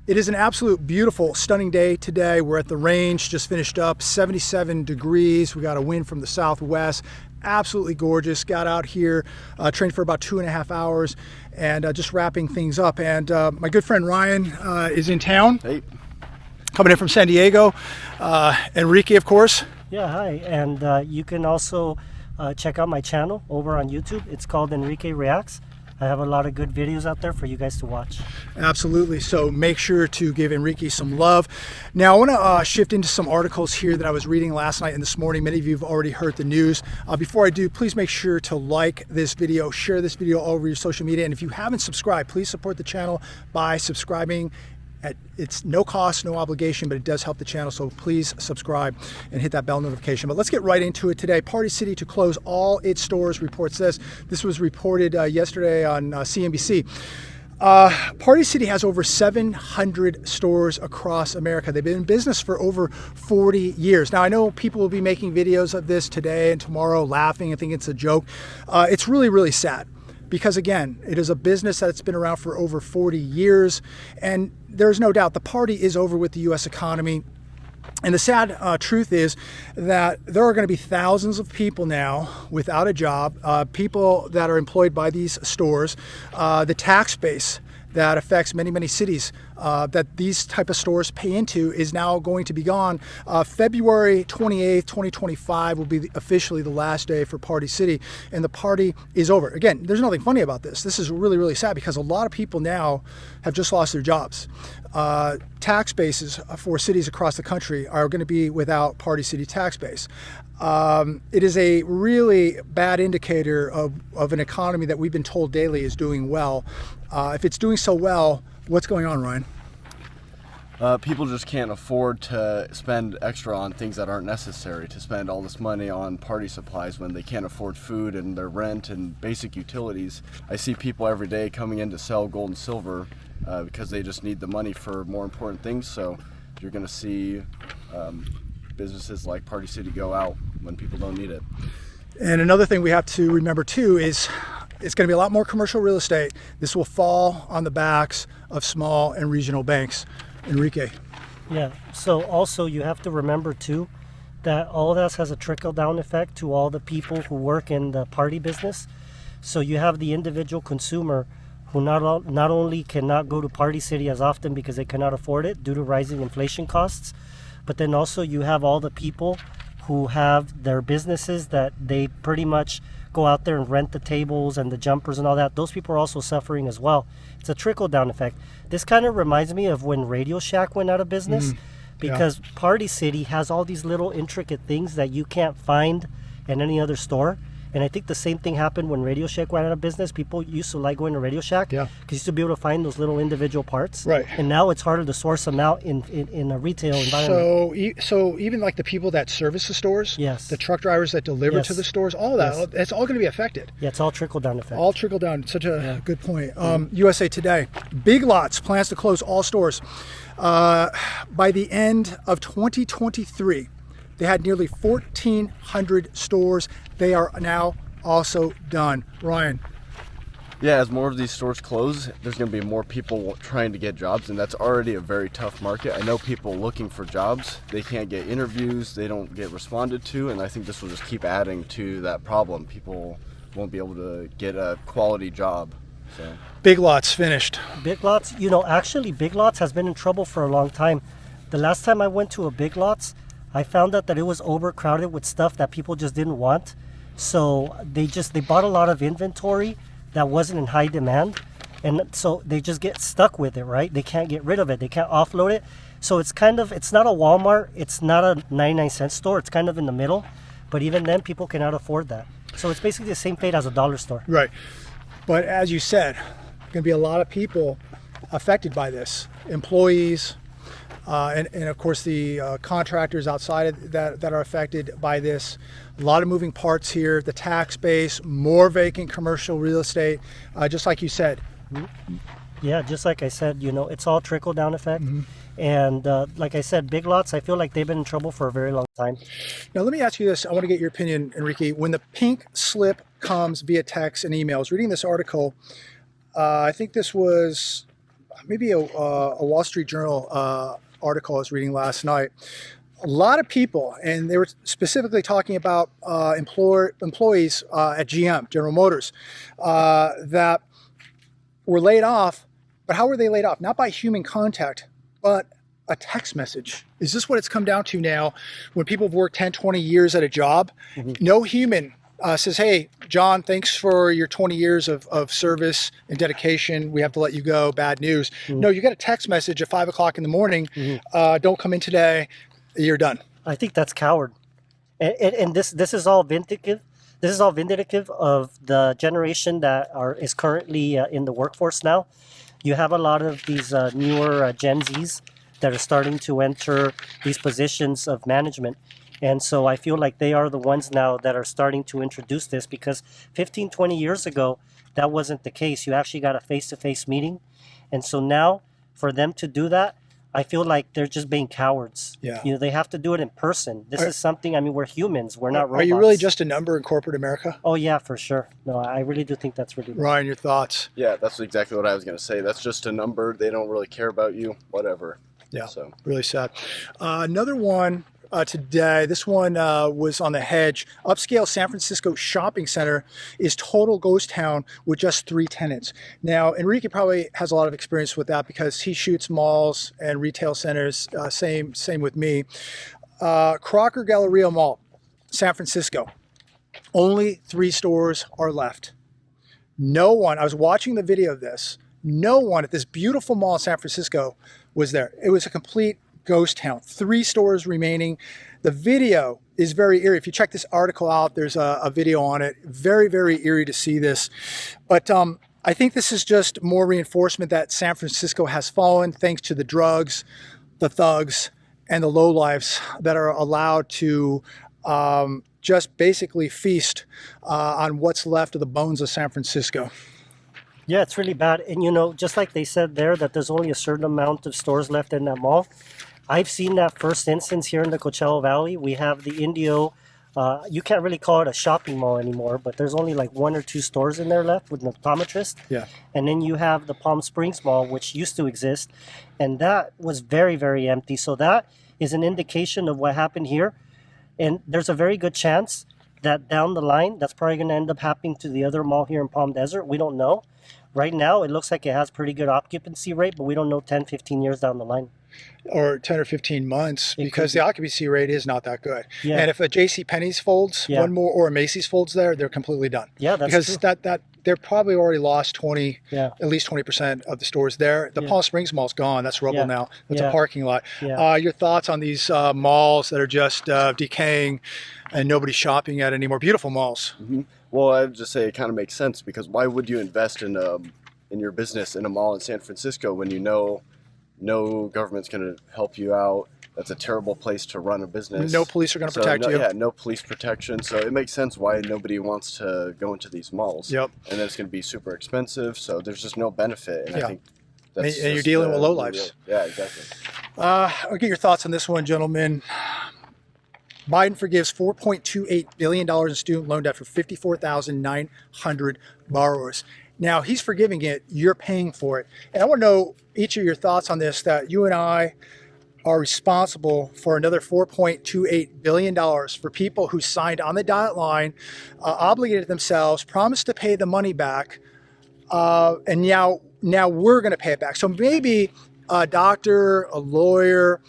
It is an absolute beautiful, stunning day today. We're at the range, just finished up, 77 degrees. We got a wind from the southwest. Absolutely gorgeous. Got out here, trained for about 2.5 hours, and just wrapping things up. And my good friend Ryan is in town. Hey. Coming in from San Diego. Enrique, of course. Yeah, hi. And you can also check out my channel over on YouTube. It's called Enrique Reacts. I have a lot of good videos out there for you guys to watch. Absolutely. So make sure to give Enrique some love. Now I want to shift into some articles here that I was reading last night and this morning. Many of you have already heard the news. Before I do, please make sure to like this video, share this video all over your social media. And if you haven't subscribed, please support the channel by subscribing. It's no cost, no obligation, but it does help the channel, so please subscribe and hit that bell notification. But let's get right into it today. Party City to close all its stores, report says. This was reported yesterday on CNBC. Party City has over 700 stores across America. They've been in business for over 40 years. Now, I know people will be making videos of this today and tomorrow, laughing and thinking it's a joke. It's really, really sad. Because again, it is a business that's been around for over 40 years, and there's no doubt the party is over with the U.S. economy. And the sad truth is that there are going to be thousands of people now without a job, people that are employed by these stores, the tax base that affects many, many cities that these type of stores pay into is now going to be gone. February 28th, 2025 will be officially the last day for Party City, and the party is over. Again, there's nothing funny about this. This is really, really sad because a lot of people now have just lost their jobs. Tax bases for cities across the country are going to be without Party City tax base. It is a really bad indicator of an economy that we've been told daily is doing well. If it's doing so well, what's going on, Ryan? People just can't afford to spend extra on things that aren't necessary, to spend all this money on party supplies when they can't afford food and their rent and basic utilities. I see people every day coming in to sell gold and silver because they just need the money for more important things. So you're going to see businesses like Party City go out when people don't need it. And another thing we have to remember too is it's going to be a lot more commercial real estate. This will fall on the backs of small and regional banks. Enrique. Yeah, so also you have to remember too that all this has a trickle-down effect to all the people who work in the party business. So you have the individual consumer who not only cannot go to Party City as often because they cannot afford it due to rising inflation costs, but then also you have all the people who have their businesses that they pretty much go out there and rent the tables and the jumpers and all that. Those people are also suffering as well. It's a trickle-down effect. This kind of reminds me of when Radio Shack went out of business because Party City has all these little intricate things that you can't find in any other store. And I think the same thing happened when Radio Shack went out of business. People used to like going to Radio Shack because you used to be able to find those little individual parts. Right. And now it's harder to source them out in a retail environment. So even like the people that service the stores, yes, the truck drivers that deliver to the stores, all of that, it's all going to be affected. Yeah, it's all trickle-down effect. All trickle-down. Such a good point. USA Today. Big Lots plans to close all stores. By the end of 2023, they had nearly 1,400 stores. They are now also done. Ryan. Yeah, as more of these stores close, there's going to be more people trying to get jobs, and that's already a very tough market. I know people looking for jobs, they can't get interviews, they don't get responded to, and I think this will just keep adding to that problem. People won't be able to get a quality job. So. Big Lots finished. Big Lots, actually Big Lots has been in trouble for a long time. The last time I went to a Big Lots, I found out that it was overcrowded with stuff that people just didn't want. So they bought a lot of inventory that wasn't in high demand. And so they just get stuck with it, right? They can't get rid of it. They can't offload it. So it's not a Walmart. It's not a 99-cent store. It's kind of in the middle. But even then, people cannot afford that. So it's basically the same fate as a dollar store. Right. But as you said, going to be a lot of people affected by this. Employees, and of course the contractors outside of that are affected by this. A lot of moving parts here. The tax base, more vacant commercial real estate, just like you said. Yeah, just like I said, it's all trickle-down effect. And like I said, Big Lots, I feel like they've been in trouble for a very long time. Now, let me ask you this. I want to get your opinion, Enrique. When the pink slip comes via text and email, I was reading this article. I think this was, maybe a Wall Street Journal article I was reading last night. A lot of people, and they were specifically talking about employees at GM, General Motors, that were laid off. But how were they laid off? Not by human contact, but a text message. Is this what it's come down to now? When people have worked 10, 20 years at a job, no human says, hey, John, thanks for your 20 years of service and dedication. We have to let you go. Bad news. No, you get a text message at 5 o'clock in the morning. Don't come in today. You're done. I think that's coward. And this is all vindicative. This is all vindicative of the generation that is currently in the workforce now. You have a lot of these newer Gen Zs that are starting to enter these positions of management. And so I feel like they are the ones now that are starting to introduce this, because 15, 20 years ago, that wasn't the case. You actually got a face-to-face meeting. And so now for them to do that, I feel like they're just being cowards. Yeah. You know, they have to do it in person. This is something, I mean, we're humans. We're not robots. Are you really just a number in corporate America? Oh, yeah, for sure. No, I really do think that's really bad. Ryan, your thoughts? Yeah, that's exactly what I was going to say. That's just a number. They don't really care about you, whatever. Yeah, So really sad. Another one today, this one was on the hedge. Upscale San Francisco shopping center is total ghost town with just 3 tenants. Now, Enrique probably has a lot of experience with that because he shoots malls and retail centers. Same with me. Crocker Galleria Mall, San Francisco. Only 3 stores are left. No one, I was watching the video of this, no one at this beautiful mall in San Francisco was there. It was a complete ghost town. 3 stores remaining. The video is very eerie. If you check this article out, there's a video on it. Very, very eerie to see this. But I think this is just more reinforcement that San Francisco has fallen thanks to the drugs, the thugs, and the lowlifes that are allowed to just basically feast on what's left of the bones of San Francisco. Yeah, it's really bad. And, you know, just like they said there, that there's only a certain amount of stores left in that mall. I've seen that first instance here in the Coachella Valley. We have the Indio. You can't really call it a shopping mall anymore, but there's only like 1 or 2 stores in there left with an optometrist. Yeah. And then you have the Palm Springs Mall, which used to exist. And that was very, very empty. So that is an indication of what happened here. And there's a very good chance that down the line, that's probably going to end up happening to the other mall here in Palm Desert. We don't know. Right now, it looks like it has pretty good occupancy rate, but we don't know 10, 15 years down the line. Or 10 or 15 months, because the occupancy rate is not that good. Yeah. And if a JCPenney's folds one more, or a Macy's folds there, they're completely done. Yeah, that's because true. that they're probably already lost 20, Yeah. at least 20% of the stores there. The Palm Springs Mall's gone. That's rubble Yeah. now. That's Yeah. a parking lot. Yeah. Your thoughts on these malls that are just decaying and nobody's shopping at anymore? Beautiful malls. Well, I would just say it kind of makes sense, because why would you invest in your business in a mall in San Francisco when you know no government's going to help you out? That's a terrible place to run a business. No police are going to protect you. Yeah, no police protection. So it makes sense why nobody wants to go into these malls. Yep. And then it's going to be super expensive. So there's just no benefit. And Yeah. I think that's And you're just dealing with the lowlifes. Yeah, exactly. I'll get your thoughts on this one, gentlemen. Biden forgives $4.28 billion in student loan debt for 54,900 borrowers. Now, he's forgiving it. You're paying for it. And I want to know each of your thoughts on this, that you and I are responsible for another $4.28 billion for people who signed on the dotted line, obligated themselves, promised to pay the money back, and now we're going to pay it back. So maybe a doctor, a lawyer,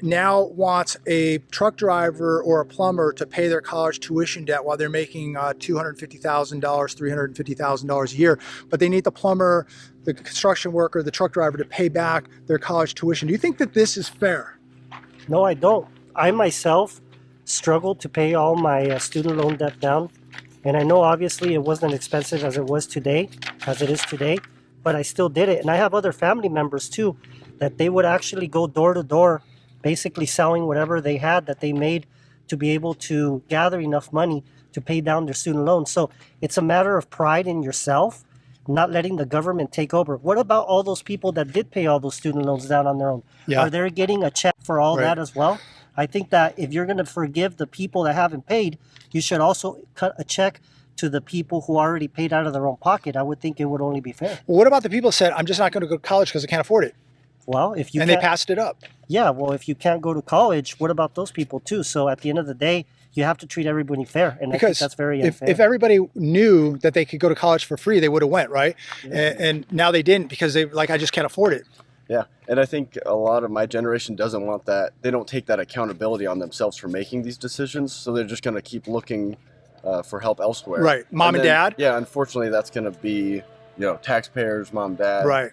now wants a truck driver or a plumber to pay their college tuition debt while they're making $250,000, $350,000 a year. But they need the plumber, the construction worker, the truck driver to pay back their college tuition. Do you think that this is fair? No, I don't. I myself struggled to pay all my student loan debt down. And I know obviously it wasn't as expensive as it is today, but I still did it. And I have other family members too, that they would actually go door to door, basically selling whatever they had that they made to be able to gather enough money to pay down their student loans. So it's a matter of pride in yourself, not letting the government take over. What about all those people that did pay all those student loans down on their own? Yeah. Are they getting a check for all Right. that as well? I think that if you're going to forgive the people that haven't paid, you should also cut a check to the people who already paid out of their own pocket, I would think it would only be fair. Well, what about the people who said, I'm just not going to go to college because I can't afford it? Well, if you And they can't, passed it up. yeah, well, if you can't go to college, what about those people too? So at the end of the day, you have to treat everybody fair, and I think Because that's very if unfair. everybody knew that they could go to college for free, they would have went, right? And now they didn't because they like, I just can't afford it. Yeah, and I think a lot of my generation doesn't want that. They don't take that accountability on themselves for making these decisions, so they're just going to keep looking for help elsewhere. Right. Mom and then, dad? Yeah, unfortunately, that's going to be, taxpayers, mom, dad. Right.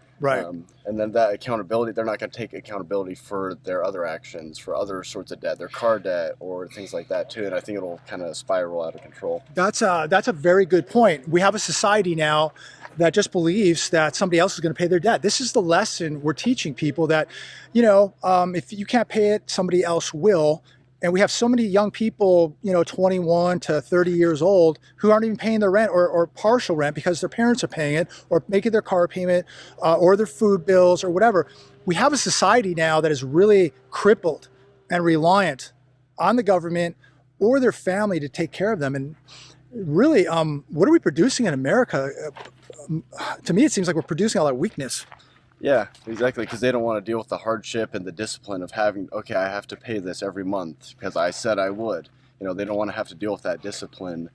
And then that accountability, they're not going to take accountability for their other actions, for other sorts of debt, their car debt or things like that too. And I think it'll kind of spiral out of control. That's a very good point. We have a society now that just believes that somebody else is going to pay their debt. This is the lesson we're teaching people that, if you can't pay it, somebody else will. And we have so many young people, 21 to 30 years old who aren't even paying their rent or partial rent because their parents are paying it or making their car payment or their food bills or whatever. We have a society now that is really crippled and reliant on the government or their family to take care of them. And really, what are we producing in America? To me, it seems like we're producing a lot of weakness. Yeah, exactly, because they don't want to deal with the hardship and the discipline of having, okay, I have to pay this every month because I said I would. They don't want to have to deal with that discipline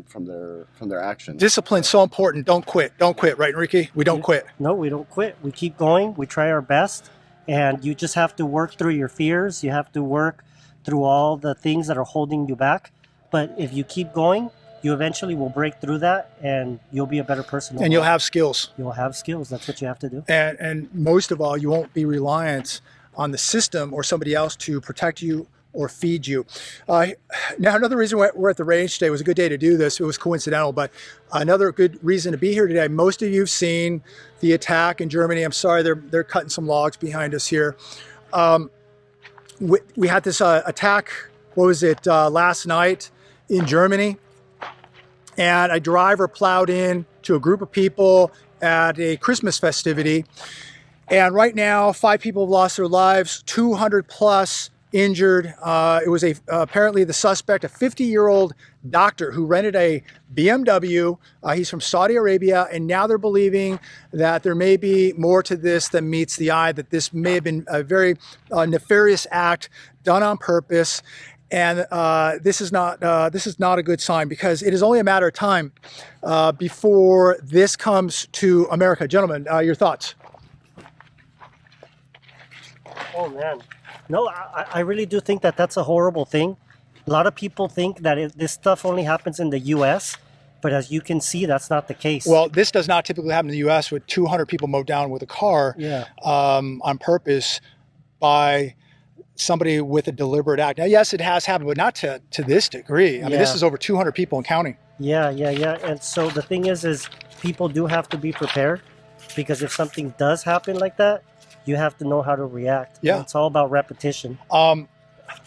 from their actions. Discipline's so important. Don't quit, right, Enrique? We don't quit. No, we don't quit. We keep going. We try our best. And you just have to work through your fears. You have to work through all the things that are holding you back. But if you keep going, you eventually will break through that and you'll be a better person. And you'll have skills. You'll have skills. That's what you have to do. And most of all, you won't be reliant on the system or somebody else to protect you or feed you. Now, another reason we're at the range today, was a good day to do this. It was coincidental, but another good reason to be here today. Most of you have seen the attack in Germany. I'm sorry, they're cutting some logs behind us here. We had this attack, last night in Germany. And a driver plowed in to a group of people at a Christmas festivity. And right now, 5 people have lost their lives, 200 plus injured. It was apparently the suspect, a 50-year-old doctor who rented a BMW. He's from Saudi Arabia, and now they're believing that there may be more to this than meets the eye, that this may have been a very nefarious act done on purpose. And this is not a good sign, because it is only a matter of time before this comes to America. Gentlemen, your thoughts? Oh, man. No, I really do think that that's a horrible thing. A lot of people think that this stuff only happens in the U.S., but as you can see, that's not the case. Well, this does not typically happen in the U.S. with 200 people mowed down with a car on purpose by somebody with a deliberate act. Now, yes, it has happened, but not to this degree. I mean, this is over 200 people and counting. Yeah. And so the thing is people do have to be prepared, because if something does happen like that, you have to know how to react. Yeah. And it's all about repetition.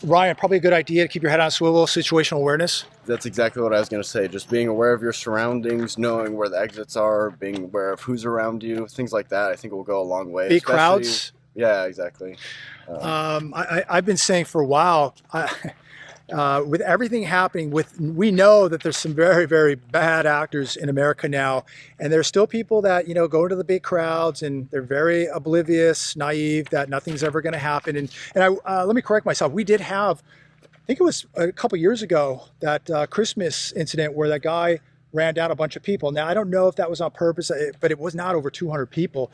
Ryan, probably a good idea to keep your head on a swivel, situational awareness. That's exactly what I was going to say. Just being aware of your surroundings, knowing where the exits are, being aware of who's around you, things like that, I think will go a long way. Big crowds. Yeah, exactly. I've been saying for a while, with everything happening, we know that there's some very, very bad actors in America now, and there's still people that go into the big crowds and they're very oblivious, naive, that nothing's ever going to happen. And let me correct myself. We did have, I think it was a couple years ago, that Christmas incident where that guy ran down a bunch of people. Now, I don't know if that was on purpose, but it was not over 200 people.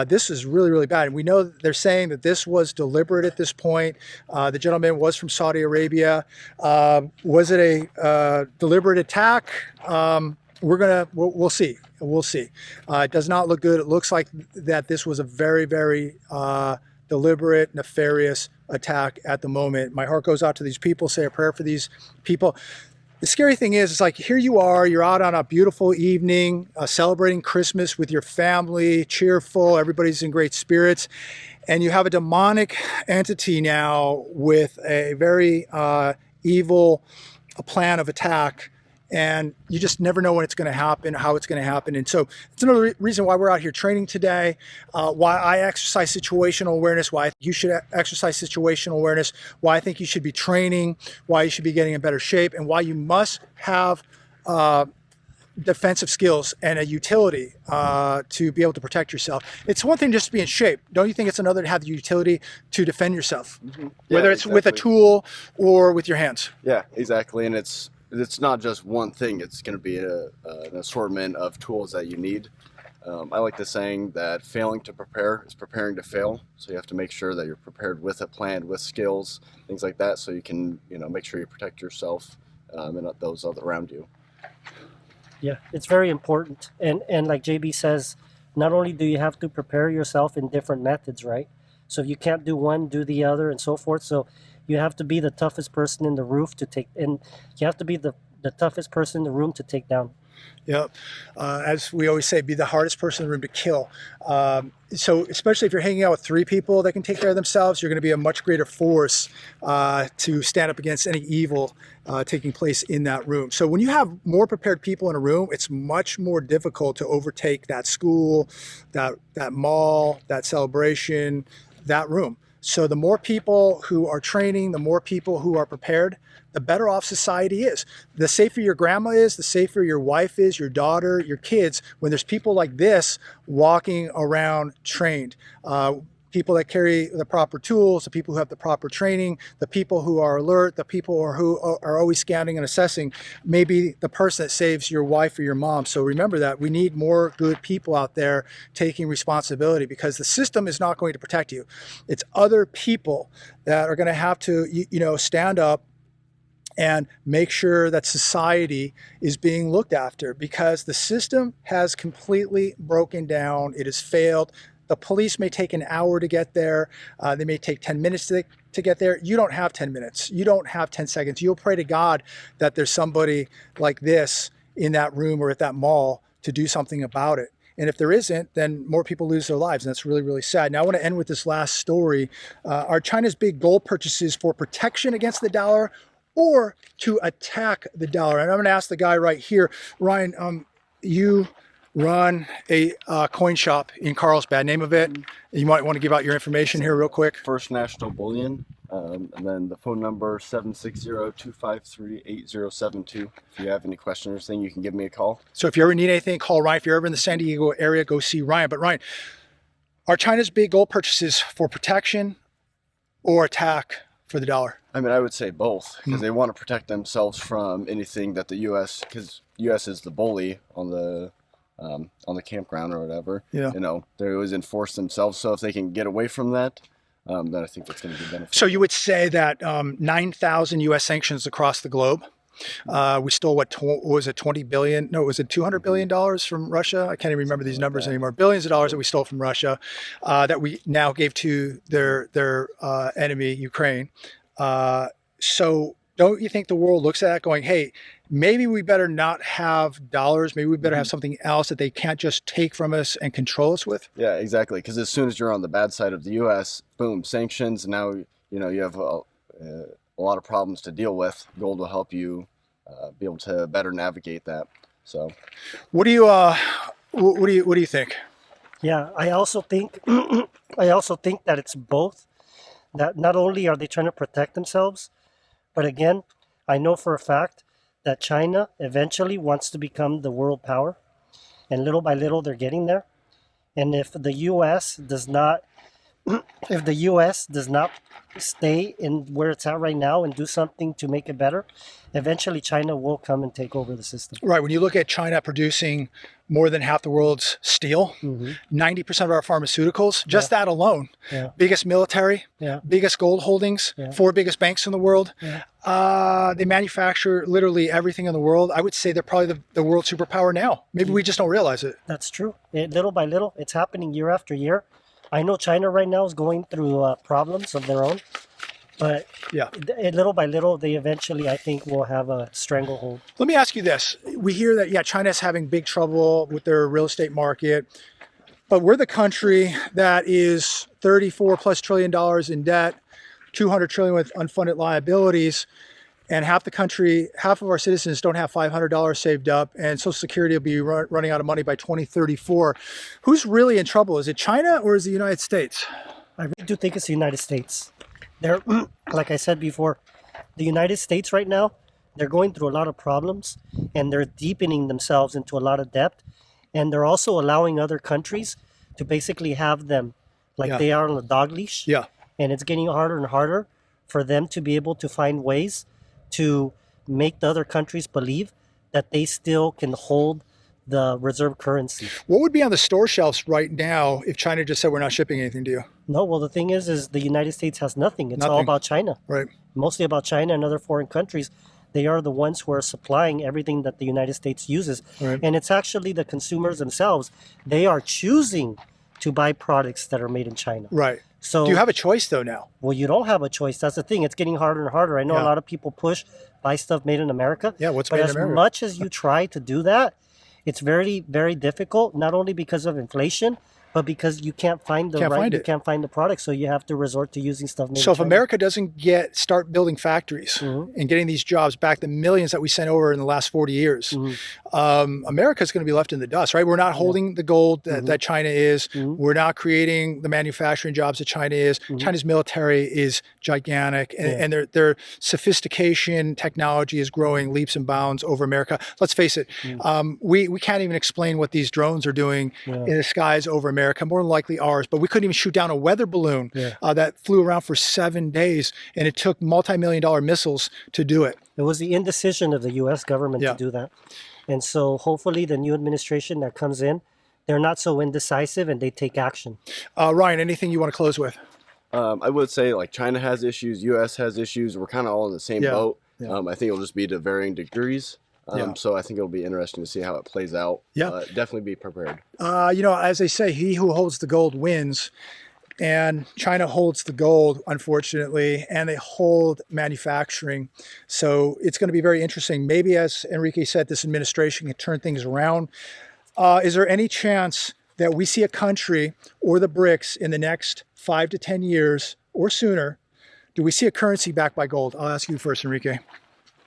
This is really, really bad. And we know they're saying that this was deliberate at this point. The gentleman was from Saudi Arabia. Was it a deliberate attack? We'll see. We'll see. It does not look good. It looks like that this was a very, very deliberate, nefarious attack at the moment. My heart goes out to these people. Say a prayer for these people. The scary thing is, it's like, here you are, you're out on a beautiful evening, celebrating Christmas with your family, cheerful, everybody's in great spirits, and you have a demonic entity now with a very evil plan of attack, and you just never know when it's going to happen, how it's going to happen. And so it's another reason why we're out here training today, why I exercise situational awareness, why you should exercise situational awareness, why I think you should be training, why you should be getting in better shape, and why you must have defensive skills and a utility to be able to protect yourself. It's one thing just to be in shape. Don't you think it's another to have the utility to defend yourself, whether it's with a tool or with your hands? Yeah, exactly. And it's not just one thing. It's going to be an assortment of tools that you need. I like the saying that failing to prepare is preparing to fail. So you have to make sure that you're prepared with a plan, with skills, things like that, so you can make sure you protect yourself and those around you. Yeah, it's very important. And like JB says, not only do you have to prepare yourself in different methods, right? So if you can't do one, do the other, and so forth. So you have to be the toughest person in the room to take, and you have to be the toughest person in the room to take down. Yep. As we always say, be the hardest person in the room to kill. So especially if you're hanging out with 3 people that can take care of themselves, you're going to be a much greater force to stand up against any evil taking place in that room. So when you have more prepared people in a room, it's much more difficult to overtake that school, that mall, that celebration, that room. So the more people who are training, the more people who are prepared, the better off society is. The safer your grandma is, the safer your wife is, your daughter, your kids, when there's people like this walking around trained. People that carry the proper tools, the people who have the proper training, the people who are alert, the people who are always scanning and assessing, maybe the person that saves your wife or your mom. So remember that we need more good people out there taking responsibility, because the system is not going to protect you. It's other people that are going to have to, stand up and make sure that society is being looked after, because the system has completely broken down. It has failed. The police may take an hour to get there. They may take 10 minutes to get there. You don't have 10 minutes. You don't have 10 seconds. You'll pray to God that there's somebody like this in that room or at that mall to do something about it. And if there isn't, then more people lose their lives. And that's really, really sad. Now, I want to end with this last story. Are China's big gold purchases for protection against the dollar or to attack the dollar? And I'm going to ask the guy right here. Ryan, you run a coin shop in Carlsbad. Name of it? You might want to give out your information here real quick. First National Bullion, and then the phone number 760-253-8072. If you have any questions or anything, you can give me a call. So if you ever need anything, call Ryan. If you're ever in the San Diego area, go see Ryan. But Ryan, are China's big gold purchases for protection or attack for the dollar? I mean, I would say both, because they want to protect themselves from anything that the U.S., because U.S. is the bully on the campground or whatever. Yeah. They always enforce themselves. So if they can get away from that, then I think that's going to be beneficial. So you would say that 9,000 U.S. sanctions across the globe. We stole what was it, 20 billion? No, was it 200 billion dollars from Russia? I can't even remember these numbers anymore. Billions of dollars that we stole from Russia, that we now gave to their enemy, Ukraine. So don't you think the world looks at that going, hey, maybe we better not have dollars. Maybe we better have something else that they can't just take from us and control us with? Yeah, exactly. Because as soon as you're on the bad side of the U.S., boom, sanctions. And now, you have a lot of problems to deal with. Gold will help you be able to better navigate that. So, what do you think? Yeah, I also think that it's both. That not only are they trying to protect themselves, but again, I know for a fact that China eventually wants to become the world power, and little by little they're getting there. And if the U.S. does not stay in where it's at right now and do something to make it better, eventually China will come and take over the system. Right. When you look at China producing more than half the world's steel, 90% of our pharmaceuticals, just that alone, biggest military, biggest gold holdings, 4 biggest banks in the world. They manufacture literally everything in the world. I would say they're probably the world superpower now. Maybe we just don't realize it. That's true. Little by little, it's happening year after year. I know China right now is going through problems of their own, but little by little, they eventually, I think, will have a stranglehold. Let me ask you this. We hear that, China's having big trouble with their real estate market, but we're the country that is $34+ trillion in debt, $200 trillion with unfunded liabilities, and half of our citizens don't have $500 saved up, and Social Security will be running out of money by 2034. Who's really in trouble? Is it China or is it the United States? I really do think it's the United States. Like I said before, the United States right now they're going through a lot of problems, and they're deepening themselves into a lot of debt, and they're also allowing other countries to basically have them like Yeah. they are on a dog leash. Yeah. And it's getting harder and harder for them to be able to find ways to make the other countries believe that they still can hold the reserve currency. What would be on the store shelves right now if China just said we're not shipping anything to you? No, well, the thing is the United States has nothing. It's all Nothing. about China. Right. Mostly about China and other foreign countries. They are the ones who are supplying everything that the United States uses. Right. And it's actually the consumers themselves. They are choosing to buy products that are made in China. Right. So Do you have a choice though now? well, you don't have a choice. That's the thing. It's getting harder and harder. I know Yeah. a lot of people push buy stuff made in America. Yeah, what's but made in as America? much as you try to do that, it's very, very difficult. Not only because of inflation, but because you can't find the you can't find the product, so you have to resort to using stuff made So in if China. America doesn't start building factories Mm-hmm. and getting these jobs back, the millions that we sent over in the last 40 years, Mm-hmm. America's going to be left in the dust, right? We're not holding the gold that, Mm-hmm. that China is. We're not creating the manufacturing jobs that China is. China's military is gigantic, and their sophistication, technology is growing leaps and bounds over America. Let's face it, we can't even explain what these drones are doing in the skies over America, more than likely ours, but we couldn't even shoot down a weather balloon that flew around for 7 days, and it took multi-million-dollar missiles to do it. It was the indecision of the U.S. government to do that. And so hopefully the new administration that comes in, they're not so indecisive and they take action. Ryan, anything you want to close with? I would say like China has issues, U.S. has issues. We're kind of all in the same boat. I think it'll just be to varying degrees. So I think it'll be interesting to see how it plays out. Definitely be prepared. As they say, he who holds the gold wins. And China holds the gold, unfortunately, and they hold manufacturing. So it's going to be very interesting. Maybe, as Enrique said, this administration can turn things around. Is there any chance that we see a country or the BRICS in the next 5 to 10 years or sooner? Do we see a currency backed by gold? I'll ask you first, Enrique.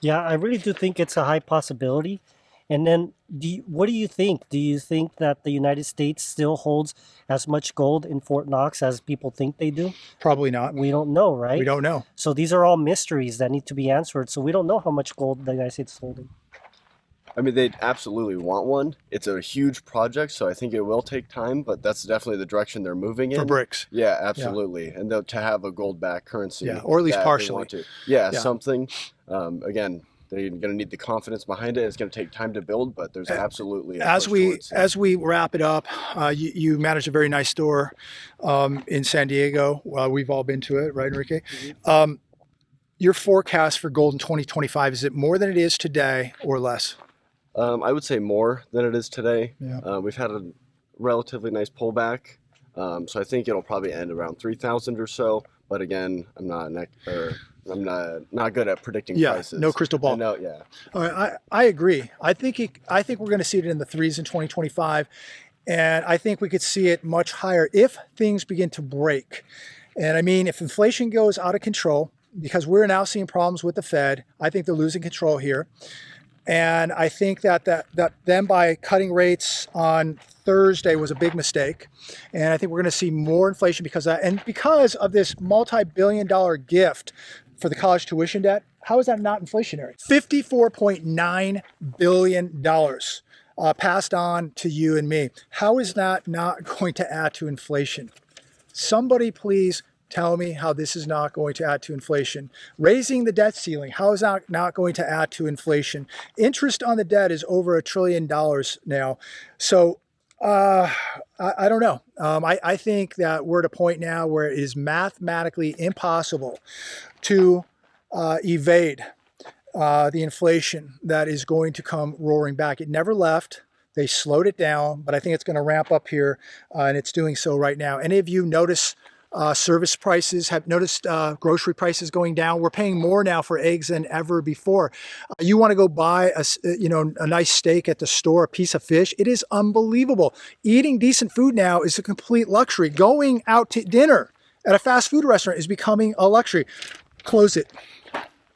Yeah, I really do think it's a high possibility. And then what do you think? Do you think that the United States still holds as much gold in Fort Knox as people think they do? Probably not. We don't know, right? We don't know. So these are all mysteries that need to be answered. So we don't know how much gold the United States is holding. I mean, they'd absolutely want one. It's a huge project, so I think it will take time, but that's definitely the direction they're moving in. For BRICS. Yeah, absolutely. And to have a gold-backed currency. Yeah, or at least that they partially. want to. Yeah, something. Again, they're going to need the confidence behind it. It's going to take time to build, but there's absolutely a push towards it. As we wrap it up, you manage a very nice store in San Diego. We've all been to it, right, Enrique? Your forecast for gold in 2025, is it more than it is today or less? I would say more than it is today. Yeah. We've had a relatively nice pullback, so I think it'll probably end around 3,000 or so. But again, I'm not good at predicting prices. No crystal ball. No, All right, I agree. I think we're going to see it in the threes in 2025, and I think we could see it much higher if things begin to break. And I mean, if inflation goes out of control, because we're now seeing problems with the Fed, I think they're losing control here. And I think that them by cutting rates on Thursday was a big mistake. And I think we're going to see more inflation because of that. And because of this multi-billion-dollar gift for the college tuition debt, how is that not inflationary? $54.9 billion passed on to you and me. How is that not going to add to inflation? Somebody please tell me how this is not going to add to inflation. Raising the debt ceiling, how is that not going to add to inflation? Interest on the debt is over $1 trillion now. So I don't know. I think that we're at a point now where it is mathematically impossible to evade the inflation that is going to come roaring back. It never left. They slowed it down, but I think it's going to ramp up here, and it's doing so right now. Any of you notice service prices, have noticed grocery prices going down? We're paying more now for eggs than ever before. You want to go buy a nice steak at the store, a piece of fish. It is unbelievable. Eating decent food now is a complete luxury. Going out to dinner at a fast food restaurant is becoming a luxury. Close it.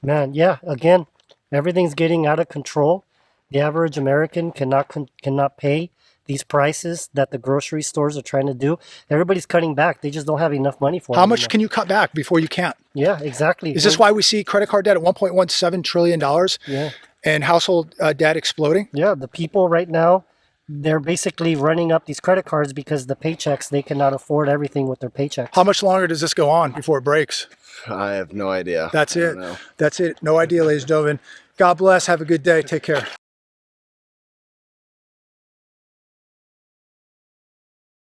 Man, yeah, again, everything's getting out of control. The average American cannot pay these prices that the grocery stores are trying to do, everybody's cutting back. They just don't have enough money for it How much anymore. can you cut back before you can't? Yeah, exactly. Is this why we see credit card debt at $1.17 trillion Yeah. and household debt exploding? Yeah, the people right now, they're basically running up these credit cards because the paychecks, they cannot afford everything with their paychecks. How much longer does this go on before it breaks? I have no idea. That's I it. don't know. That's it. No idea, ladies and gentlemen. God bless. Have a good day. Take care.